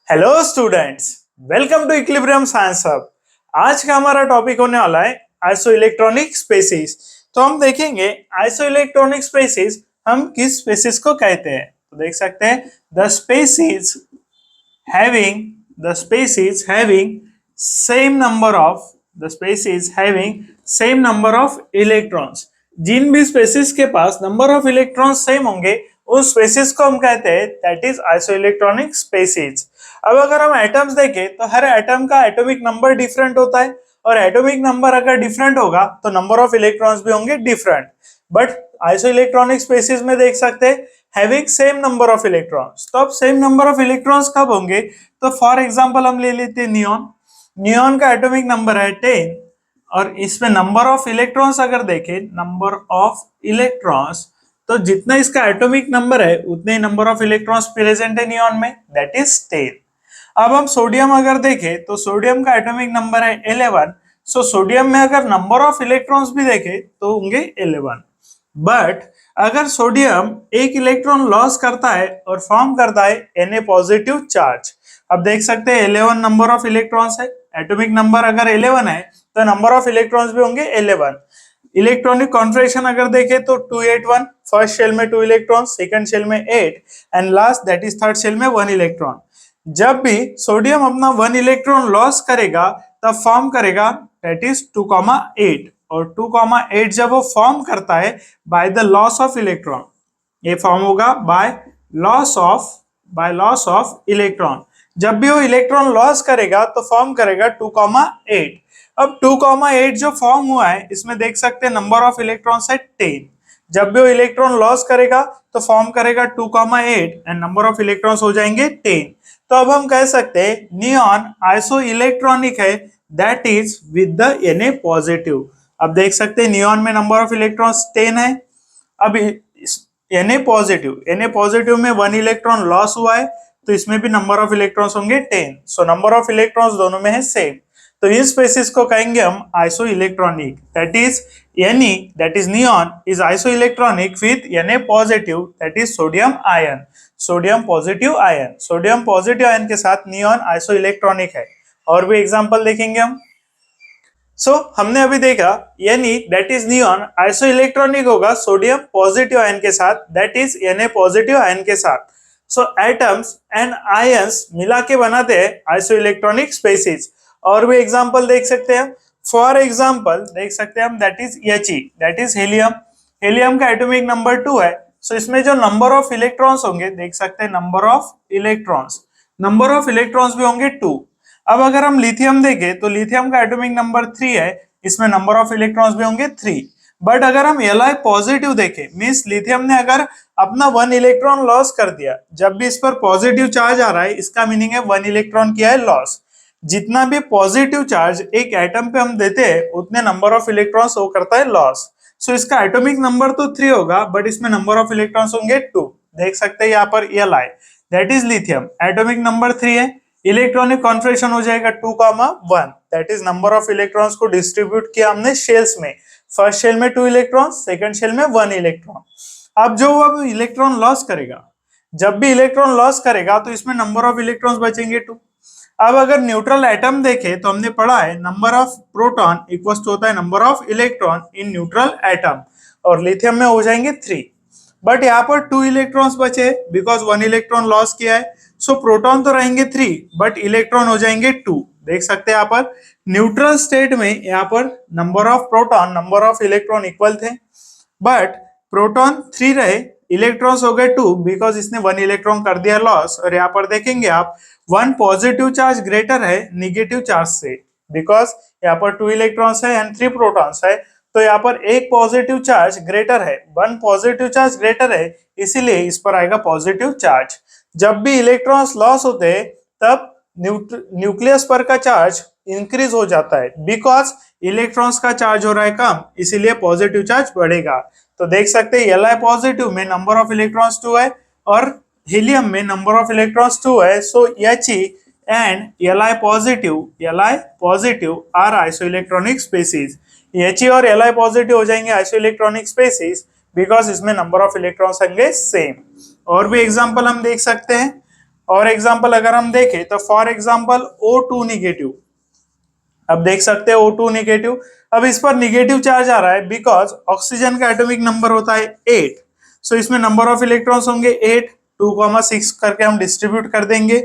Hello students, welcome to equilibrium science hub. आज का हमारा टॉपिक होने वाला है आइसोइलेक्ट्रॉनिक स्पेसिस। तो हम देखेंगे आइसोइलेक्ट्रॉनिक स्पेसिस हम किस स्पेसिस को कहते हैं। तो देख सकते हैं the species having same number of electrons. जिन भी स्पेसिस के पास नंबर ऑफ इलेक्ट्रॉन्स सेम होंगे उस स्पेसिस को हम कहते हैं दैट इज आइसोइलेक्ट्रॉनिक स्पेसिस। अब अगर हम एटम्स देखें तो हर एटम का एटॉमिक नंबर डिफरेंट होता है और एटॉमिक नंबर अगर डिफरेंट होगा तो नंबर ऑफ इलेक्ट्रॉन्स भी होंगे डिफरेंट। बट आइसोइलेक्ट्रॉनिक स्पेसिस में देख सकते हैं having same number of electrons. तो अब सेम नंबर ऑफ इलेक्ट्रॉन्स कब होंगे? तो फॉर एग्जांपल हम ले लेते हैं नियॉन का एटॉमिक नंबर है 10 और इसमें नंबर ऑफ इलेक्ट्रॉन्स अगर देखें नंबर ऑफ इलेक्ट्रॉन्स तो जितना इसका एटॉमिक नंबर है उतने ही नंबर ऑफ इलेक्ट्रॉन्स प्रेजेंट है नियॉन में, दैट इज 10। अब हम सोडियम अगर देखें तो सोडियम का एटॉमिक नंबर है 11। सो सोडियम में अगर नंबर ऑफ इलेक्ट्रॉन्स भी देखें तो होंगे 11। बट अगर सोडियम एक इलेक्ट्रॉन लॉस करता है और फॉर्म करता है Na पॉजिटिव चार्ज। अब देख सकते हैं 11 नंबर ऑफ इलेक्ट्रॉन्स है, एटॉमिक नंबर अगर 11 है तो नंबर ऑफ इलेक्ट्रॉन्स भी होंगे 11। इलेक्ट्रॉनिक कॉन्फ़िगरेशन अगर देखें तो 281, फर्स्ट शेल में 2 इलेक्ट्रॉन, सेकंड शेल में 8 and last that is third shell में 1 इलेक्ट्रॉन। जब भी सोडियम अपना 1 इलेक्ट्रॉन लॉस करेगा तब फॉर्म करेगा दैट इज 2,8 और 2,8 जब वो फॉर्म करता है by the loss of electron, ये फॉर्म होगा बाय लॉस ऑफ इलेक्ट्रॉन। जब भी वो इलेक्ट्रॉन लॉस करेगा तो फॉर्म करेगा 2,8। अब 2,8 जो फॉर्म हुआ है इसमें देख सकते हैं नंबर ऑफ इलेक्ट्रॉन्स है 10। जब भी वो इलेक्ट्रॉन लॉस करेगा तो फॉर्म करेगा 2,8 एंड नंबर ऑफ इलेक्ट्रॉन्स हो जाएंगे 10। तो अब हम कह सकते हैं नियॉन आइसो इलेक्ट्रॉनिक है that is with the Na positive. अब देख सकते हैं नियॉन में नंबर ऑफ इलेक्ट्रॉन्स 10 है। अब Na पॉजिटिव में 1 इलेक्ट्रॉन लॉस हुआ है तो इसमें भी नंबर ऑफ इलेक्ट्रॉन्स होंगे 10। सो नंबर ऑफ इलेक्ट्रॉन्स दोनों में है सेम, तो इस स्पेसिस को कहेंगे हम iso electronic. That is neon is iso electronic with Na positive that is sodium positive ion के साथ नियॉन आइसो इलेक्ट्रॉनिक है। और भी एग्जांपल देखेंगे हम। हमने अभी देखा यानी that is neon iso electronic होगा सोडियम पॉजिटिव आयन के साथ, that is Na positive ion के साथ। एटम्स एंड आयंस मिला के बनाते हैं आइसो इलेक्ट्रॉनिक स्पेसिस। और भी एग्जांपल देख सकते हैं। फॉर एग्जांपल देख सकते हैं हम that is He, that is helium का एटॉमिक नंबर 2 है। इसमें जो नंबर ऑफ इलेक्ट्रॉन्स होंगे देख सकते हैं नंबर ऑफ इलेक्ट्रॉन्स भी होंगे 2। अब अगर हम लिथियम देखें तो लिथियम का एटॉमिक नंबर 3 है, इसमें नंबर ऑफ इलेक्ट्रॉन्स भी होंगे 3। बट अगर हम Li पॉजिटिव देखें मींस लिथियम ने अगर अपना 1 इलेक्ट्रॉन लॉस कर दिया, जब भी इस पर पॉजिटिव चार्ज आ रहा है इसका मीनिंग है 1 इलेक्ट्रॉन किया है लॉस। जितना भी पॉजिटिव चार्ज एक एटम पे हम देते हैं उतने नंबर ऑफ इलेक्ट्रॉन्स वो करता है लॉस। इसका एटॉमिक नंबर तो 3 होगा बट इसमें नंबर ऑफ इलेक्ट्रॉन्स होंगे 2। देख सकते हैं यहाँ पर Li that is lithium atomic number 3 है, इलेक्ट्रॉनिक कॉन्फ़िगरेशन हो जाएगा 2,1 that is number of electrons को डिस्ट्रीब्यूट किया हमने शेल्स में। फर्स्ट शेल में 2 इलेक्ट्रॉन, सेकंड शेल में 1 इलेक्ट्रॉन। अब जो अब इलेक्ट्रॉन लॉस करेगा, जब भी इलेक्ट्रॉन लॉस करेगा तो इसमें नंबर ऑफ इलेक्ट्रॉन्स बचेंगे 2। अब अगर न्यूट्रल एटम देखें तो हमने पढ़ा है नंबर ऑफ प्रोटॉन इक्वल होता है number of electron in neutral atom, और लिथियम में हो जाएंगे 3। बट यहाँ पर 2 इलेक्ट्रॉन्स बचे बिकॉज 1 इलेक्ट्रॉन लॉस किया है। प्रोटॉन तो रहेंगे 3 बट इलेक्ट्रॉन हो जाएंगे 2। देख सकते हैं यहाँ पर न्यूट्रल स्टेट में यहाँ पर number of proton number of electron equal थे, बट प्रोटॉन 3 रहे, इलेक्ट्रॉन्स हो गए 2 बिकॉज इसने 1 इलेक्ट्रॉन कर दिया लॉस। और यहाँ पर देखेंगे आप 1 पॉजिटिव चार्ज ग्रेटर है निगेटिव चार्ज से, बिकॉज यहाँ पर 2 इलेक्ट्रॉन्स है एंड 3 प्रोटॉन्स है, तो यहाँ पर एक पॉजिटिव चार्ज ग्रेटर है, 1 पॉजिटिव चार्ज ग्रेटर है, इसीलिए इस पर आएगा पॉजिटिव चार्ज। जब भी इलेक्ट्रॉन्स लॉस होते हैं तब न्यूक्लियस पर का चार्ज इंक्रीज हो जाता है बिकॉज इलेक्ट्रॉन्स का चार्ज हो रहा है कम, इसीलिए पॉजिटिव चार्ज बढ़ेगा। तो देख सकते हैं Li पॉजिटिव में नंबर ऑफ इलेक्ट्रॉन्स 2 है और हीलियम में नंबर ऑफ इलेक्ट्रॉन्स 2 है। He and Li positive are isoelectronic species. He और Li पॉजिटिव हो जाएंगे आइसोइलेक्ट्रॉनिक स्पेसिस बिकॉज इसमें नंबर ऑफ इलेक्ट्रॉन्स होंगे सेम। और भी एग्जांपल हम देख सकते हैं। और एग्जांपल अगर हम देखें तो फॉर एग्जांपल O2 निगेटिव, अब देख सकते हैं O2 निगेटिव, अब इस पर निगेटिव चार्ज आ रहा है बिकॉज ऑक्सीजन का एटॉमिक नंबर होता है 8, सो इसमें नंबर ऑफ इलेक्ट्रॉन्स होंगे 8, 2,6 करके हम डिस्ट्रीब्यूट कर देंगे।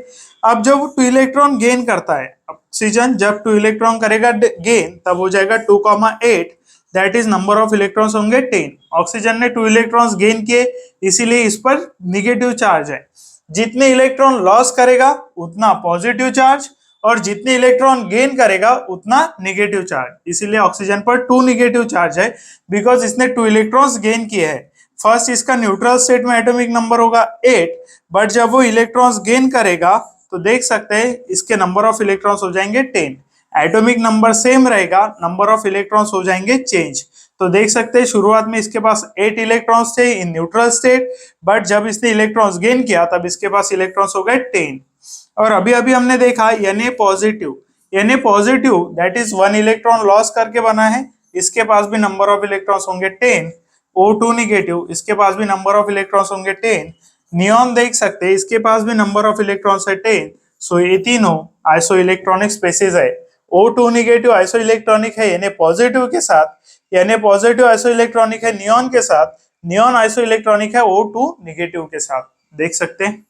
अब जब 2 इलेक्ट्रॉन गेन करता है ऑक्सीजन, जब 2 इलेक्ट्रॉन करेगा गेन तब हो जाएगा 2,8, that is number of electrons होंगे 10। ऑक्सीजन ने 2 इलेक्ट्रॉन्स गेन किए इसीलिए इस पर निगेटिव चार्ज है। जितने इलेक्ट्रॉन लॉस करेगा उतना पॉजिटिव चार्ज और जितने इलेक्ट्रॉन गेन करेगा उतना नेगेटिव चार्ज, इसीलिए ऑक्सीजन पर 2 नेगेटिव चार्ज है बिकॉज इसने 2 इलेक्ट्रॉन्स गेन किए हैं। फर्स्ट इसका न्यूट्रल स्टेट में एटॉमिक नंबर होगा 8, बट जब वो इलेक्ट्रॉन्स गेन करेगा तो देख सकते हैं इसके नंबर ऑफ इलेक्ट्रॉन्स हो जाएंगे 10। एटॉमिक नंबर सेम रहेगा, नंबर ऑफ इलेक्ट्रॉन्स हो जाएंगे चेंज। तो देख सकते हैं शुरुआत में इसके पास 8 इलेक्ट्रॉन्स थे इन न्यूट्रल स्टेट, बट जब इसने इलेक्ट्रॉन्स गेन किया तब इसके पास इलेक्ट्रॉन्स हो गए 10। और अभी अभी हमने देखा Na positive, Na positive that is 1 electron loss करके बना है, इसके पास भी नंबर ऑफ इलेक्ट्रॉन्स होंगे 10। O2 निगेटिव, इसके पास भी नंबर ऑफ इलेक्ट्रॉन्स होंगे 10। नियॉन देख सकते हैं इसके पास भी नंबर ऑफ इलेक्ट्रॉन्स है 10। सो ये तीनों आइसो इलेक्ट्रॉनिक स्पेसिस है। O2 निगेटिव आइसो इलेक्ट्रॉनिक है Na पॉजिटिव के साथ, Na पॉजिटिव आइसो इलेक्ट्रॉनिक है नियॉन के साथ, नियॉन आइसो इलेक्ट्रॉनिक है O2 निगेटिव के साथ, देख सकते हैं।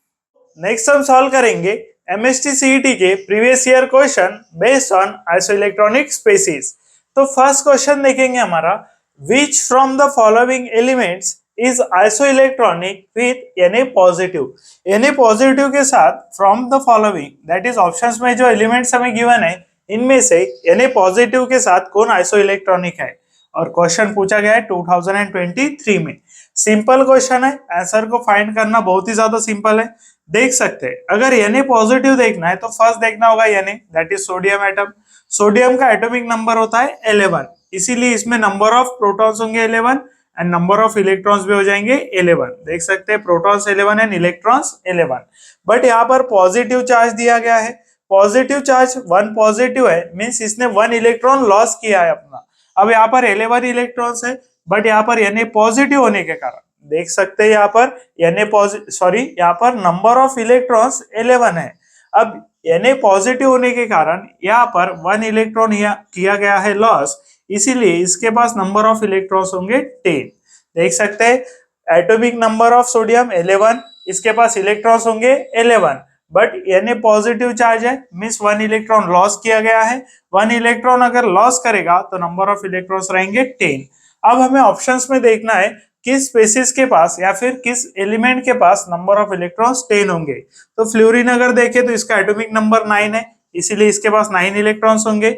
नेक्स्ट हम सॉल्व करेंगे MST CET के previous year question based on isoelectronic species. तो फर्स्ट क्वेश्चन देखेंगे हमारा, which from the following elements is isoelectronic with Na positive. Na positive के साथ from the following, that is options में जो एलिमेंट्स हमें गिवन है इनमें से Na पॉजिटिव के साथ कौन आइसोइलेक्ट्रॉनिक है, और क्वेश्चन पूछा गया है 2023 में। सिंपल क्वेश्चन है, आंसर को फाइंड करना बहुत ही ज्यादा सिंपल है। देख सकते हैं अगर Na पॉजिटिव देखना है तो फर्स्ट देखना होगा Na, that is sodium atom. Sodium का एटॉमिक नंबर होता है 11, इसीलिए इसमें नंबर ऑफ प्रोटॉन्स होंगे 11 एंड नंबर ऑफ इलेक्ट्रॉन्स भी हो जाएंगे 11। देख सकते हैं प्रोटॉन्स 11 एंड इलेक्ट्रॉन्स 11, बट यहाँ पर पॉजिटिव चार्ज दिया गया है। पॉजिटिव चार्ज 1 पॉजिटिव है, मीन्स इसने 1 इलेक्ट्रॉन लॉस किया है अपना। अब यहाँ पर 11 इलेक्ट्रॉन्स है, बट यहाँ पर Na पॉजिटिव होने के कारण देख सकते हैं यहाँ पर यहाँ पर नंबर ऑफ इलेक्ट्रॉन्स 11 है। अब Na पॉजिटिव होने के कारण यहाँ पर 1 इलेक्ट्रॉन किया गया है लॉस, इसीलिए इसके पास नंबर ऑफ इलेक्ट्रॉन्स होंगे 10। देख सकते हैं एटॉमिक नंबर ऑफ सोडियम 11, इसके पास इलेक्ट्रॉन्स होंगे 11, बट Na पॉजिटिव चार्ज है, मीन्स 1 इलेक्ट्रॉन लॉस किया गया है। 1 इलेक्ट्रॉन अगर लॉस करेगा तो नंबर ऑफ इलेक्ट्रॉन्स रहेंगे 10। अब हमें ऑप्शंस में देखना है किस स्पेसिस के पास या फिर किस एलिमेंट के पास नंबर ऑफ इलेक्ट्रॉन्स 10 होंगे। तो फ्लोरीन अगर देखें तो इसका एटॉमिक नंबर 9 है, इसीलिए इसके पास 9 इलेक्ट्रॉन्स होंगे।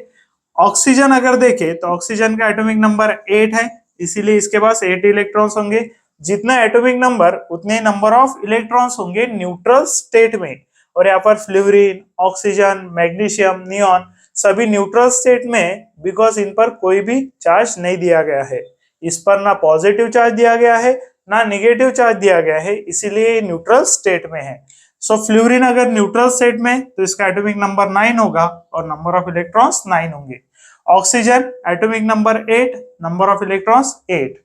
ऑक्सीजन अगर देखें तो ऑक्सीजन का एटॉमिक नंबर 8 है, इसीलिए इसके पास 8 इलेक्ट्रॉन्स होंगे। जितना एटॉमिक नंबर उतने नंबर ऑफ इलेक्ट्रॉन्स होंगे न्यूट्रल स्टेट में। और यहाँ पर फ्लोरीन, ऑक्सीजन, मैग्नीशियम, नियॉन सभी न्यूट्रल स्टेट में, बिकॉज इन पर कोई भी चार्ज नहीं दिया गया है। इस पर ना पॉजिटिव चार्ज दिया गया है ना नेगेटिव चार्ज दिया गया है, इसीलिए न्यूट्रल स्टेट में है। सो फ्लोरीन अगर न्यूट्रल स्टेट में तो इसका एटॉमिक नंबर 9 होगा और नंबर ऑफ इलेक्ट्रॉन्स 9 होंगे। Oxygen atomic number 8, number of electrons 8।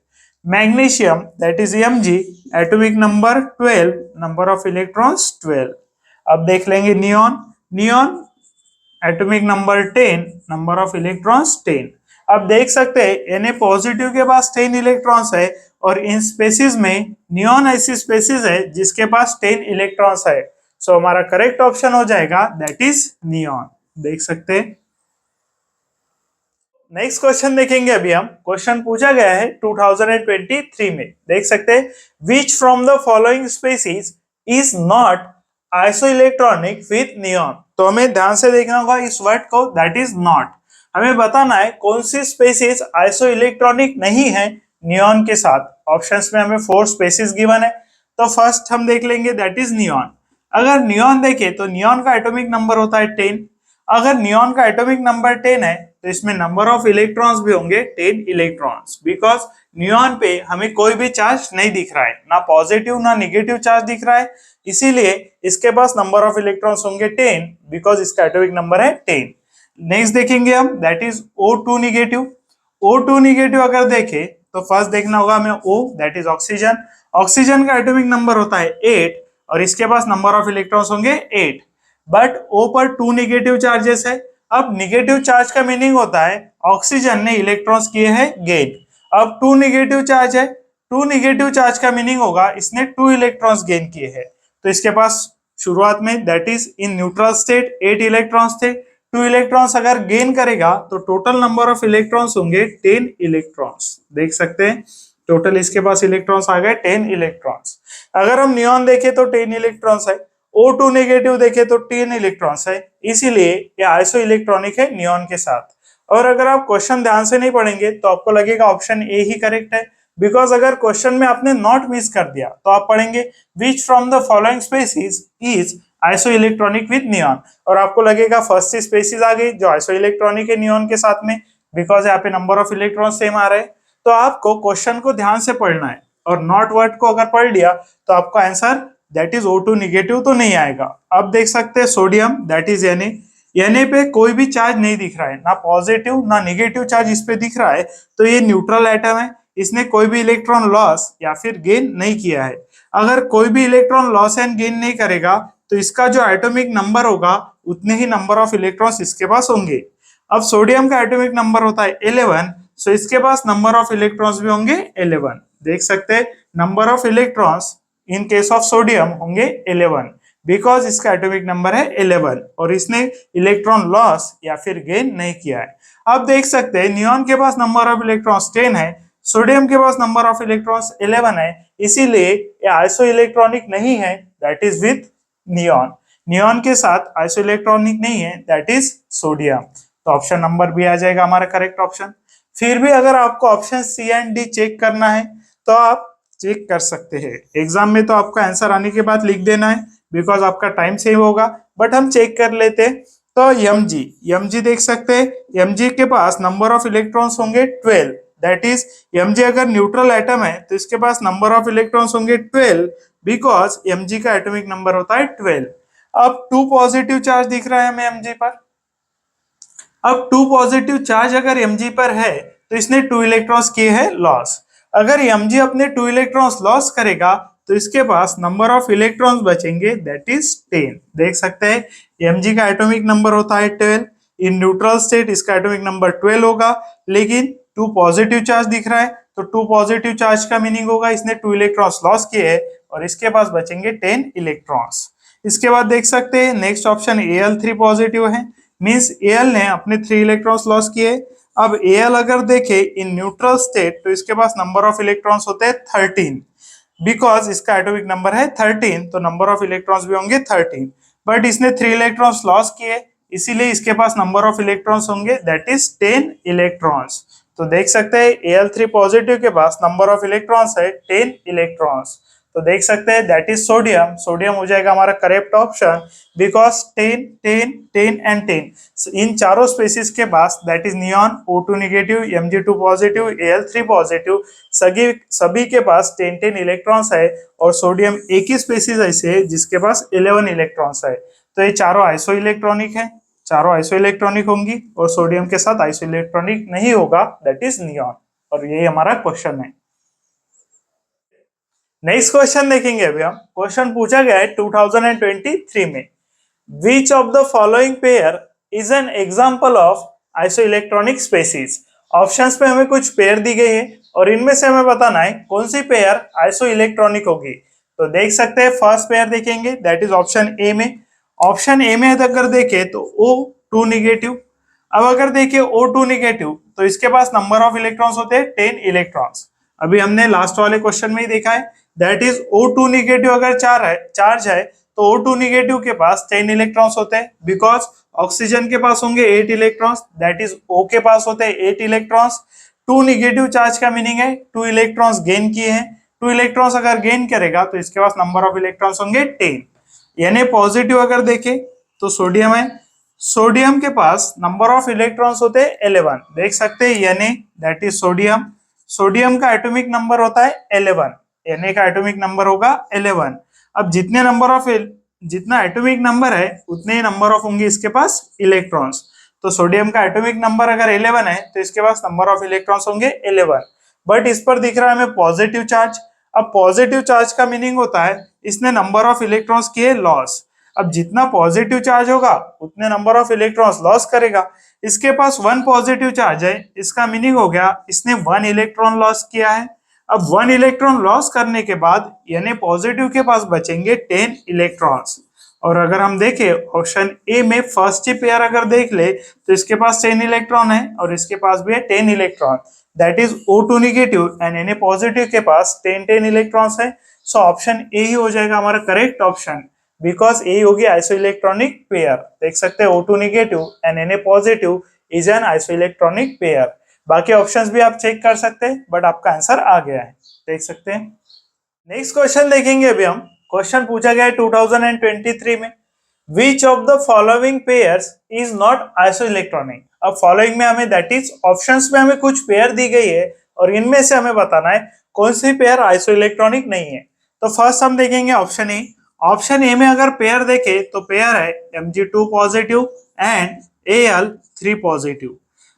Magnesium that is Mg, atomic number 12, number of electrons 12। अब देख लेंगे neon, neon atomic number 10, number of electrons 10। अब देख सकते हैं Na पॉजिटिव के पास 10 इलेक्ट्रॉन्स है और इन स्पेसिस में नियॉन ऐसी स्पेसिस है जिसके पास 10 इलेक्ट्रॉन्स है। सो हमारा करेक्ट ऑप्शन हो जाएगा दैट इज नियॉन, देख सकते हैं। नेक्स्ट क्वेश्चन देखेंगे अभी हम, क्वेश्चन पूछा गया है 2023 में। देख सकते हैं विच from the following species is not isoelectronic with neon. तो हमें ध्यान से देखना होगा इस वर्ड को, दैट इज नॉट। हमें बताना है कौन सी स्पेसिस आइसोइलेक्ट्रॉनिक नहीं है नियॉन के साथ। ऑप्शंस में हमें 4 स्पेसिस गिवन है, तो फर्स्ट हम देख लेंगे दैट इज नियॉन। अगर नियॉन देखें तो नियॉन का एटॉमिक नंबर होता है 10। अगर नियॉन का एटॉमिक नंबर 10 है तो इसमें नंबर ऑफ इलेक्ट्रॉन्स भी होंगे 10 इलेक्ट्रॉन्स, बिकॉज नियॉन पे हमें कोई भी चार्ज नहीं दिख रहा है, ना पॉजिटिव ना निगेटिव चार्ज दिख रहा है, इसीलिए इसके पास नंबर ऑफ इलेक्ट्रॉन्स होंगे 10, बिकॉज इसका एटॉमिक नंबर है 10। नेक्स्ट देखेंगे हम that is O2 negative. O2 negative अगर देखें तो फर्स्ट देखना होगा हमें O, that is oxygen. Oxygen का एटॉमिक नंबर होता है 8, और इसके पास नंबर ऑफ इलेक्ट्रॉन्स होंगे 8। बट O पर 2 निगेटिव चार्जेस है। अब निगेटिव चार्ज का मीनिंग होता है ऑक्सीजन ने इलेक्ट्रॉन्स किए हैं गेन। अब 2 निगेटिव चार्ज है, 2 निगेटिव चार्ज का मीनिंग होगा इसने 2 इलेक्ट्रॉन्स गेन किए हैं। तो इसके पास शुरुआत में that is in neutral state 8 electrons थे। 2 इलेक्ट्रॉन्स अगर गेन करेगा तो टोटल नंबर ऑफ इलेक्ट्रॉन्स होंगे 10 इलेक्ट्रॉन्स। देख सकते हैं टोटल इसके पास इलेक्ट्रॉन्स आ गए 10 इलेक्ट्रॉन्स। अगर हम नियॉन देखें तो 10 इलेक्ट्रॉन्स है, O2 नेगेटिव देखें तो 10 इलेक्ट्रॉन्स है, इसीलिए ये आइसो इलेक्ट्रॉनिक है नियॉन के साथ। और अगर आप क्वेश्चन ध्यान से नहीं पढ़ेंगे तो आपको लगेगा ऑप्शन ए ही करेक्ट है, बिकॉज अगर क्वेश्चन में आपने नॉट मिस कर दिया तो आप पढ़ेंगे विच from the following species is iso electronic with neon, और आपको लगेगा फर्स्ट स्पेसीज आ गई जो आइसो इलेक्ट्रॉनिक है नियॉन के साथ में, बिकॉज यहाँ पे नंबर ऑफ इलेक्ट्रॉन सेम आ रहे हैं। तो आपको क्वेश्चन को ध्यान से पढ़ना है और नॉट वर्ड को अगर पढ़ लिया तो आपका answer that is O2 negative तो नहीं आएगा। अब देख सकते हैं सोडियम दैट इज Na पे कोई भी चार्ज नहीं दिख रहा है, ना पॉजिटिव ना निगेटिव चार्ज इस पे दिख रहा है, तो ये न्यूट्रल एटम है, इसने कोई भी इलेक्ट्रॉन लॉस या फिर गेन नहीं किया है। अगर कोई भी इलेक्ट्रॉन लॉस एंड गेन नहीं करेगा तो इसका जो एटॉमिक नंबर होगा उतने ही नंबर ऑफ इलेक्ट्रॉन्स इसके पास होंगे। अब सोडियम का एटॉमिक नंबर होता है 11, सो इसके पास नंबर ऑफ इलेक्ट्रॉन्स भी होंगे 11। देख सकते हैं number of electrons in case of sodium होंगे 11, बिकॉज इसका एटॉमिक नंबर है 11 और इसने इलेक्ट्रॉन लॉस या फिर गेन नहीं किया है। अब देख सकते हैं नियॉन के पास नंबर ऑफ इलेक्ट्रॉन्स 10 है, सोडियम के पास नंबर ऑफ इलेक्ट्रॉन्स 11 है, इसीलिए ये आइसो इलेक्ट्रॉनिक नहीं है that is with neon. Neon के साथ आइसो इलेक्ट्रॉनिक नहीं है दैट इज सोडियम। तो ऑप्शन नंबर बी आ जाएगा हमारा करेक्ट ऑप्शन। फिर भी अगर आपको option C and D check करना है तो आप चेक कर सकते हैं। एग्जाम में तो आपका आंसर आने के बाद लिख देना है बिकॉज आपका टाइम सेव होगा, बट हम चेक कर लेते हैं। तो Mg देख सकते हैं Mg के पास नंबर ऑफ इलेक्ट्रॉन्स होंगे 12, दैट इज Mg अगर न्यूट्रल एटम है तो इसके पास नंबर ऑफ इलेक्ट्रॉन्स होंगे 12 बिकॉज Mg का एटॉमिक नंबर होता है 12। अब 2 पॉजिटिव चार्ज दिख रहा है हमें Mg पर। अब 2 पॉजिटिव चार्ज अगर Mg पर है तो इसने 2 इलेक्ट्रॉन्स किए हैं लॉस। अगर Mg अपने 2 इलेक्ट्रॉन्स लॉस करेगा तो इसके पास नंबर ऑफ इलेक्ट्रॉन्स बचेंगे दैट इज 10। देख सकते हैं Mg का एटॉमिक नंबर होता है 12, इन न्यूट्रल स्टेट इसका एटॉमिक नंबर 12 होगा, लेकिन 2 पॉजिटिव चार्ज दिख रहा है तो 2 पॉजिटिव चार्ज का मीनिंग होगा इसने 2 इलेक्ट्रॉन्स लॉस किए हैं और इसके पास बचेंगे 10 इलेक्ट्रॉन्स। इसके बाद देख सकते हैं नेक्स्ट ऑप्शन Al3 पॉजिटिव है, मींस Al ने अपने 3 इलेक्ट्रॉन्स लॉस किए। अब Al अगर देखे इन न्यूट्रल स्टेट तो इसके पास नंबर ऑफ इलेक्ट्रॉन्स होते हैं 13, बिकॉज इसका एटॉमिक नंबर है 13 तो नंबर ऑफ इलेक्ट्रॉन्स भी होंगे 13, बट इसने 3 इलेक्ट्रॉन्स लॉस किए इसीलिए इसके पास नंबर ऑफ इलेक्ट्रॉन्स होंगे दैट इज 10 इलेक्ट्रॉन्स। तो देख सकते हैं Al3 पॉजिटिव के पास नंबर ऑफ इलेक्ट्रॉन्स है 10 इलेक्ट्रॉन्स। तो देख सकते हैं दैट इज सोडियम। सोडियम हो जाएगा हमारा करेक्ट ऑप्शन बिकॉज 10 10 10 एंड 10 इन चारों स्पेसीज के पास that is neon O2 negative, Mg2 positive, Al3 positive सभी के पास 10 10 इलेक्ट्रॉन्स है और सोडियम एक ही स्पेसीज ऐसे है जिसके पास 11 इलेक्ट्रॉन्स है। तो ये चारों आइसो इलेक्ट्रॉनिक है, चारों आइसो इलेक्ट्रॉनिक होंगी और सोडियम के साथ आइसो इलेक्ट्रॉनिक नहीं होगा दैट इज नियॉन, और यही हमारा क्वेश्चन है। नेक्स्ट क्वेश्चन देखेंगे अभी हम। क्वेश्चन पूछा गया है 2023 में, which of the following pair is an example of isoelectronic species. Options पे हमें कुछ पेयर दी गई है और इनमें से हमें बताना है कौन सी पेयर आइसोइलेक्ट्रॉनिक होगी। तो देख सकते हैं फर्स्ट पेयर देखेंगे दैट इज ऑप्शन ए में। ऑप्शन ए में अगर देखें तो O2 निगेटिव। अब अगर देखें O2 निगेटिव तो इसके पास नंबर ऑफ इलेक्ट्रॉन्स होते हैं 10 इलेक्ट्रॉन्स। अभी हमने लास्ट वाले क्वेश्चन में ही देखा है दैट इज O2 निगेटिव अगर चार्ज है तो O2 निगेटिव के पास 10 इलेक्ट्रॉन्स होते हैं बिकॉज ऑक्सीजन के पास होंगे 8 इलेक्ट्रॉन्स, दैट इज O के पास होते हैं 8 इलेक्ट्रॉन्स। 2 निगेटिव चार्ज का मीनिंग है 2 इलेक्ट्रॉन्स गेन किए हैं, 2 इलेक्ट्रॉन्स अगर गेन करेगा तो इसके पास नंबर ऑफ इलेक्ट्रॉन्स होंगे 10। यानी पॉजिटिव अगर देखें तो सोडियम है, सोडियम के पास नंबर ऑफ इलेक्ट्रॉन्स होते हैं 11। देख सकते हैं यानी दैट इज सोडियम। सोडियम का एटॉमिक नंबर होता है 11, Na का एटॉमिक नंबर होगा 11। अब जितना एटॉमिक नंबर है उतने ही नंबर ऑफ होंगे इसके पास इलेक्ट्रॉन्स। तो सोडियम का एटॉमिक नंबर अगर 11 है तो इसके पास नंबर ऑफ इलेक्ट्रॉन्स होंगे 11, बट इस पर दिख रहा है हमें पॉजिटिव चार्ज। अब पॉजिटिव चार्ज का मीनिंग होता है इसने नंबर ऑफ इलेक्ट्रॉन्स किए लॉस। अब जितना पॉजिटिव चार्ज होगा उतने नंबर ऑफ इलेक्ट्रॉन्स लॉस करेगा। इसके पास 1 पॉजिटिव चार्ज है, इसका मीनिंग हो गया इसने 1 इलेक्ट्रॉन लॉस किया है। अब 1 इलेक्ट्रॉन लॉस करने के बाद यानी पॉजिटिव के पास बचेंगे 10 इलेक्ट्रॉन्स। और अगर हम देखें ऑप्शन ए में फर्स्ट ही पेयर अगर देख ले तो इसके पास 10 इलेक्ट्रॉन है और इसके पास भी है 10 electron, that is O2 negative and Na positive के पास 10 इलेक्ट्रॉन्स है। सो ऑप्शन ए ही हो जाएगा हमारा करेक्ट ऑप्शन, बिकॉज ए होगी आइसोइलेक्ट्रॉनिक पेयर। देख सकते हैं O2 negative and Na positive is an isoelectronic pair. बाकी ऑप्शंस भी आप चेक कर सकते हैं बट आपका आंसर आ गया है, देख सकते हैं। नेक्स्ट क्वेश्चन देखेंगे अभी हम। क्वेश्चन पूछा गया है 2023 में, which of the following pairs is not isoelectronic. अब फॉलोइंग में हमें दैट इज ऑप्शंस में हमें कुछ पेयर दी गई है और इनमें से हमें बताना है कौन सी पेयर आइसोइलेक्ट्रॉनिक नहीं है। तो फर्स्ट हम देखेंगे ऑप्शन ए। ऑप्शन ए में अगर पेयर देखे तो पेयर है Mg2 positive and Al3 positive.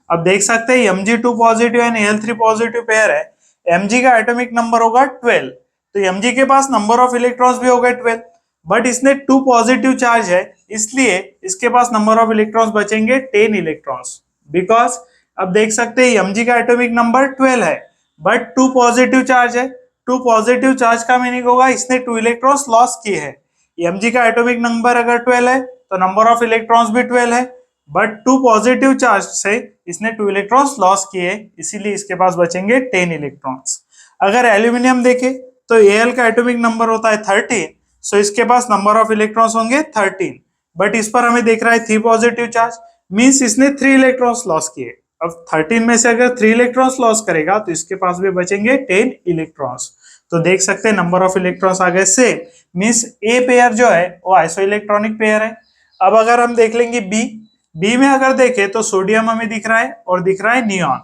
अब देख सकते हैं Mg2 positive and Al3 positive pair है। Mg का एटॉमिक नंबर होगा 12, तो Mg के पास नंबर ऑफ इलेक्ट्रॉन्स भी होगा 12, बट इसने 2 पॉजिटिव चार्ज है इसलिए इसके पास नंबर ऑफ इलेक्ट्रॉन्स बचेंगे 10 इलेक्ट्रॉन्स। बिकॉज अब देख सकते हैं Mg का एटॉमिक नंबर 12 है बट 2 पॉजिटिव चार्ज है। 2 पॉजिटिव चार्ज का मीनिंग होगा इसने 2 इलेक्ट्रॉन्स लॉस किए हैं। Mg का एटॉमिक नंबर अगर 12 है तो नंबर ऑफ इलेक्ट्रॉन्स भी 12 है, बट 2 पॉजिटिव चार्ज से इसने 2 इलेक्ट्रॉन्स लॉस किए, इसीलिए इसके पास बचेंगे 10 इलेक्ट्रॉन्स। अगर एल्यूमिनियम देखे तो Al का एटॉमिक नंबर होता है 13, सो इसके पास नंबर ऑफ इलेक्ट्रॉन्स होंगे 13, बट इस पर हमें देख रहा है 3 पॉजिटिव चार्ज, मींस इसने 3 इलेक्ट्रॉन्स लॉस किए। अब 13 में से अगर 3 इलेक्ट्रॉन्स लॉस करेगा तो इसके पास भी बचेंगे 10 इलेक्ट्रॉन्स। तो देख सकते हैं नंबर ऑफ इलेक्ट्रॉन्स आ गए सेम, मींस ए पेयर जो है वो आइसोइलेक्ट्रॉनिक पेयर है। अब अगर हम देख लेंगे बी में अगर देखे तो सोडियम हमें दिख रहा है और दिख रहा है नियॉन।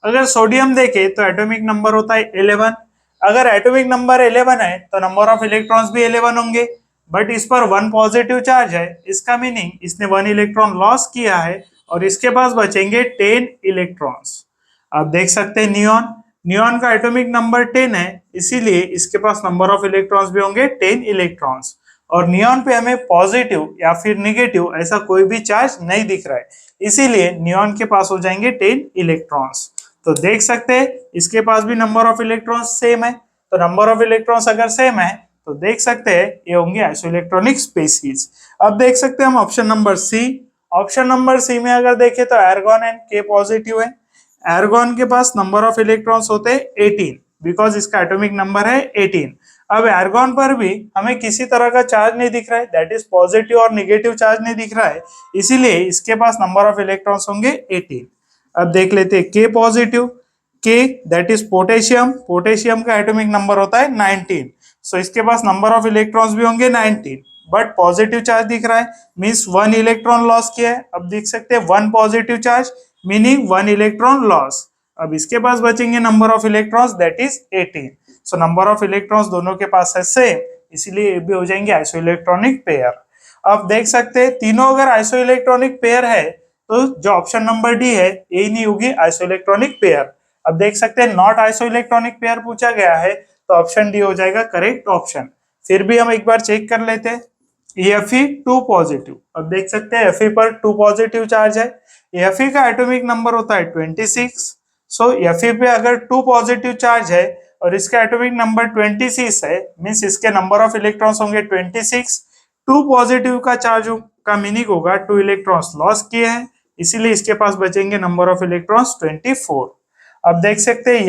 अगर सोडियम देखे तो एटॉमिक नंबर होता है 11, अगर एटॉमिक नंबर 11 है तो नंबर ऑफ इलेक्ट्रॉन्स भी 11 होंगे, बट इस पर 1 पॉजिटिव चार्ज है, इसका मीनिंग इसने 1 इलेक्ट्रॉन लॉस किया है और इसके पास बचेंगे 10 इलेक्ट्रॉन्स। आप देख सकते हैं नियॉन का एटॉमिक नंबर 10 है, इसीलिए इसके पास नंबर ऑफ इलेक्ट्रॉन्स भी होंगे 10 इलेक्ट्रॉन्स। और नियॉन पे हमें पॉजिटिव या फिर नेगेटिव ऐसा कोई भी चार्ज नहीं दिख रहा है, इसीलिए नियॉन के पास हो जाएंगे 10 इलेक्ट्रॉन्स। तो देख सकते हैं इसके पास भी नंबर ऑफ इलेक्ट्रॉन्स सेम है, तो नंबर ऑफ इलेक्ट्रॉन्स अगर सेम है तो देख सकते हैं ये होंगे आइसोइलेक्ट्रॉनिक स्पीशीज। अब देख सकते हैं हम option number C. Option number C में अगर देखें तो एर्गॉन एंड के पॉजिटिव है। एर्गॉन के पास नंबर ऑफ इलेक्ट्रॉन्स होते हैं 18, बिकॉज इसका एटॉमिक नंबर है 18। अब एर्गॉन पर भी हमें किसी तरह का चार्ज नहीं दिख रहा है, दैट इज पॉजिटिव और नेगेटिव चार्ज नहीं दिख रहा है, इसीलिए इसके पास नंबर ऑफ इलेक्ट्रॉन्स होंगे 18। अब देख लेते हैं के पॉजिटिव। के दैट इज पोटेशियम, पोटेशियम का एटॉमिक नंबर होता है 19, सो इसके पास नंबर ऑफ इलेक्ट्रॉन्स भी होंगे 19, बट पॉजिटिव चार्ज दिख रहा है, मींस 1 इलेक्ट्रॉन लॉस किया है। अब देख सकते हैं 1 positive charge meaning 1 electron loss. अब इसके पास बचेंगे number of electrons that is 18, so number of electrons दोनों के पास है सेम, इसीलिए ये भी हो जाएंगे आइसोइलेक्ट्रॉनिक पेयर। अब देख सकते हैं तीनों अगर आइसोइलेक्ट्रॉनिक पेयर है तो जो ऑप्शन नंबर डी है यही नहीं होगी आइसोइलेक्ट्रॉनिक पेयर। अब देख सकते हैं नॉट आइसोइलेक्ट्रॉनिक पेयर पूछा गया है तो ऑप्शन डी हो जाएगा करेक्ट ऑप्शन। फिर भी हम एक बार चेक कर लेते हैं। Fe2 पॉजिटिव, अब देख सकते हैं Fe पर 2 पॉजिटिव चार्ज है, Fe का एटॉमिक नंबर होता है 26, सो Fe पे अगर 2 पॉजिटिव चार्ज है और इसका एटॉमिक नंबर 26 है, मींस इसके नंबर ऑफ इलेक्ट्रॉन्स होंगे 26। 2 पॉजिटिव का चार्ज का मीनिंग होगा 2 इलेक्ट्रॉन्स लॉस किए हैं, इसीलिए इसके पास बचेंगे नंबर ऑफ इलेक्ट्रॉन्स 24। अब देख सकते हैं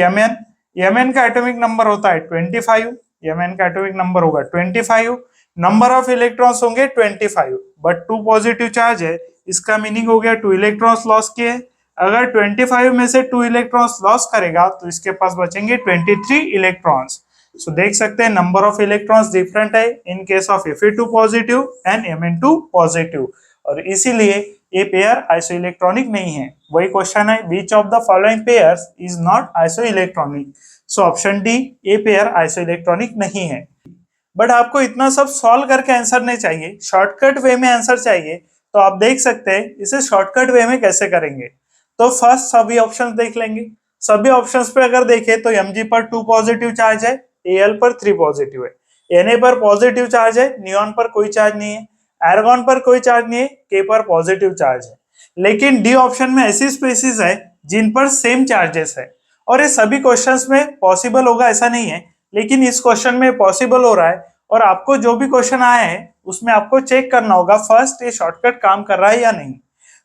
यमन का एटॉमिक नंबर होता है 25, यमन का एटॉमिक नंबर होगा 25, नंबर ऑफ इलेक्ट्रॉन्स होंगे 25, बट 2 पॉजिटिव चार्ज है, इसका मीनिंग हो गया 2 इलेक्ट्रॉन्स लॉस किए। अगर 25 में से 2 इलेक्ट्रॉन्स लॉस करेगा तो इसके पास बचेंगे 23 इलेक्ट्रॉन्स। सो देख सकते हैं नंबर ऑफ इलेक्ट्रॉन्स डिफरेंट है in case of Fe2 positive and Mn2 positive, और इसीलिए ये पेयर आइसोइलेक्ट्रॉनिक नहीं है। वही क्वेश्चन है which of the following pairs is not isoelectronic, so option D ये पेयर आइसोइलेक्ट्रॉनिक नहीं है। बट आपको इतना सब सॉल्व करके आंसर नहीं चाहिए, शॉर्टकट वे में आंसर चाहिए, तो आप देख सकते हैं इसे शॉर्टकट वे में कैसे करेंगे। तो फर्स्ट सभी ऑप्शंस देख लेंगे। सभी ऑप्शंस पे अगर देखें तो Mg पर 2 पॉजिटिव चार्ज है, Al पर 3 पॉजिटिव है, Na पर पॉजिटिव चार्ज है, नियॉन पर कोई चार्ज नहीं है, आर्गन पर कोई चार्ज नहीं है, K पर पॉजिटिव चार्ज है। लेकिन डी ऑप्शन में ऐसी स्पेसीज है जिन पर सेम चार्जेस है, और ये सभी क्वेश्चंस में पॉसिबल होगा ऐसा नहीं है, लेकिन इस क्वेश्चन में पॉसिबल हो रहा है। और आपको जो भी क्वेश्चन आया है उसमें आपको चेक करना होगा फर्स्ट ये शॉर्टकट काम कर रहा है या नहीं।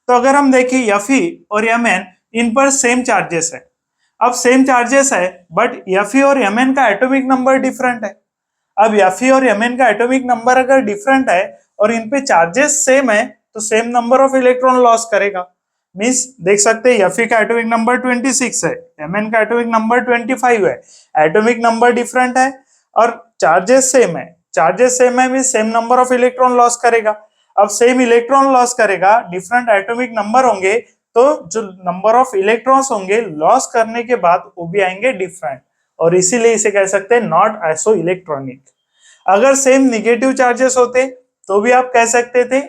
तो अगर हम देखें Fe और Mn इन पर सेम चार्जेस है। अब सेम चार्जेस है बट Fe और Mn का एटॉमिक नंबर डिफरेंट है। अब Fe और Mn का एटॉमिक नंबर अगर डिफरेंट है और इन पे चार्जेस सेम है तो same number of electron loss करेगा। मींस देख सकते हैं Fe का एटॉमिक नंबर 26 है, Mn का एटॉमिक नंबर 25 है, एटॉमिक नंबर डिफरेंट है और चार्जेस सेम है। चार्जेस सेम है means same number of electron loss करेगा। अब सेम इलेक्ट्रॉन लॉस करेगा, डिफरेंट एटॉमिक नंबर होंगे तो जो नंबर ऑफ इलेक्ट्रॉन्स होंगे लॉस करने के बाद वो भी आएंगे डिफरेंट, और इसीलिए इसे कह सकते हैं नॉट आइसो इलेक्ट्रॉनिक। अगर सेम निगेटिव चार्जेस होते तो भी आप कह सकते थे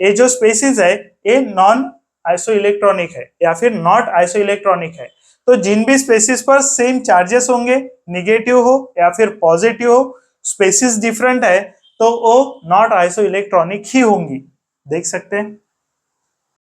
ये जो स्पेसीज है ये नॉन आइसो इलेक्ट्रॉनिक है या फिर नॉट आइसो इलेक्ट्रॉनिक है। तो जिन भी स्पेसीज पर सेम चार्जेस होंगे, निगेटिव हो या फिर पॉजिटिव हो, स्पेसीज डिफरेंट है तो वो नॉट आइसो इलेक्ट्रॉनिक ही होंगी। देख सकते हैं।